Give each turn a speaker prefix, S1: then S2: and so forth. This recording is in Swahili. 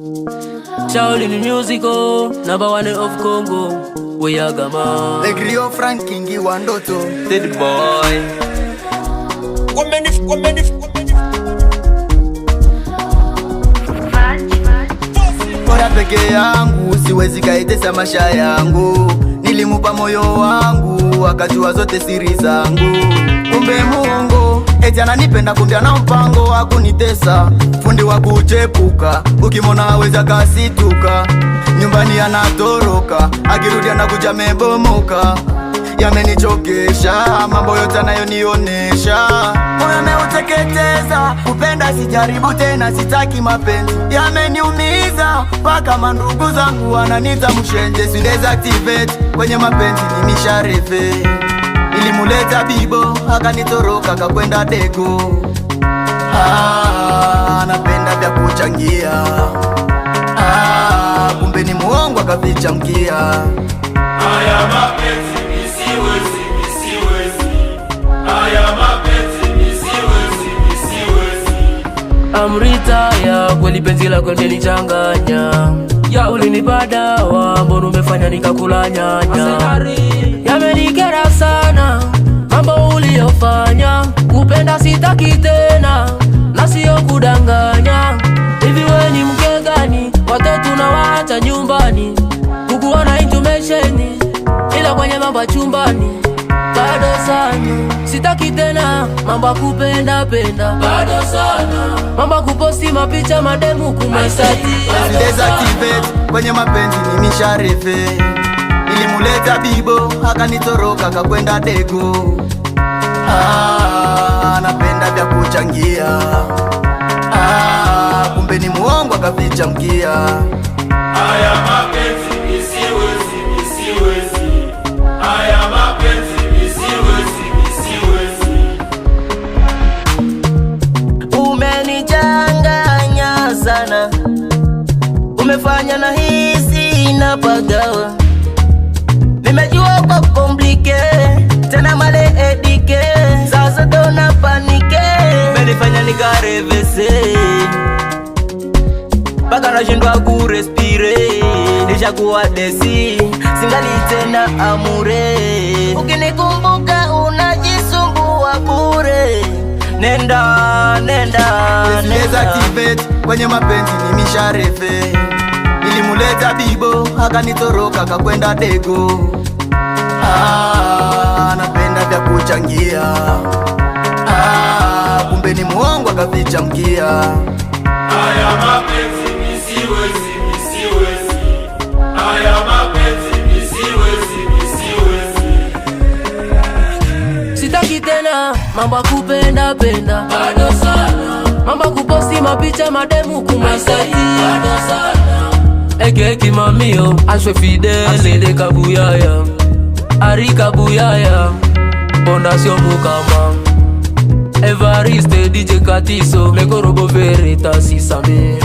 S1: Shaolin musical, number one of Congo. We are Gama.
S2: The Griot Frank Kingi Wandoto.
S1: Dead boy.
S2: Kora peke yangu, siwezi kaitesa maisha yangu. Nilimupa moyo wangu, akajua zote siri zangu. Kumbe Mungu eti ananipenda, kumbe ana mpango wa kunitesa. Fundi wa kuchepuka, ukimona hawezi akasituka. Nyumbani anatoroka, akirudi anakuja mebomoka. Yamenichokesha, mambo yote anayonionesha. Moyo ameuteketeza, kupenda sijaribu tena, sitaki mapenzi. Yameniumiza, mpaka mandugu zangu wananiita mshenje. Siwezi activate kwenye mapenzi, ni misharefe. Nilimuleta bibo, akanitoroka kakwenda dego. Anapenda vya kuchangia. Kumbe ni muongo akaficha mkia.
S3: Haya mapenzi misiwezi. Haya mapenzi misiwezi.
S1: I'm retired, kweli penzi lako limenichanganya. Ya ulinipa dawa, mbona umefanya nikakula nyanya. Yamenikera sana mambo uliyofanya. Kupenda sitaki tena, na sio kudanganya. Hivi wewe ni mke gani? Watoto unawaacha nyumbani, kukuona information ila kwenye mambo chumbani. Bado sana sitaki tena mambo kupenda bado sana mambo kuposti mapicha mademu kumesati.
S2: Deactivate kwenye mapenzi, ni misharefe. Nilimuleta bibo, akanitoroka kakwenda dego. Anapenda vya kuchangia. Kumbe ni muongo akaficha mkia.
S3: Haya mapenzi misiwezi. Haya mapenzi misiwezi.
S1: Umenichanganya sana, umefanya na hisi na pagawa. Nimejua kwa komplike, tena male edike. Sasa dona panike, umenifanya nikarevese, baka nashindwa kurespire. Nishakuwa desi, singali tena amure. Ukinikumbuka unajisumbua bure. Nenda
S2: Deactivate kwenye mapenzi, ni misharefe. Nilimuleta bibo, akanitoroka kakwenda dego. Anapenda vya kuchangia. Kumbe ni muongo akaficha mkia.
S3: Haya mapenzi misiwezi. Haya mapenzi misiwezi.
S1: sitaki tena mambo kupenda bado sana mambo kuposti mapicha mademu kumesati. Bado sana eke kimamio ashwe fidele de kabuyaya arika buyaya Fondation Mukama Evariste DJ Katiso Mekorobo Verita Sisame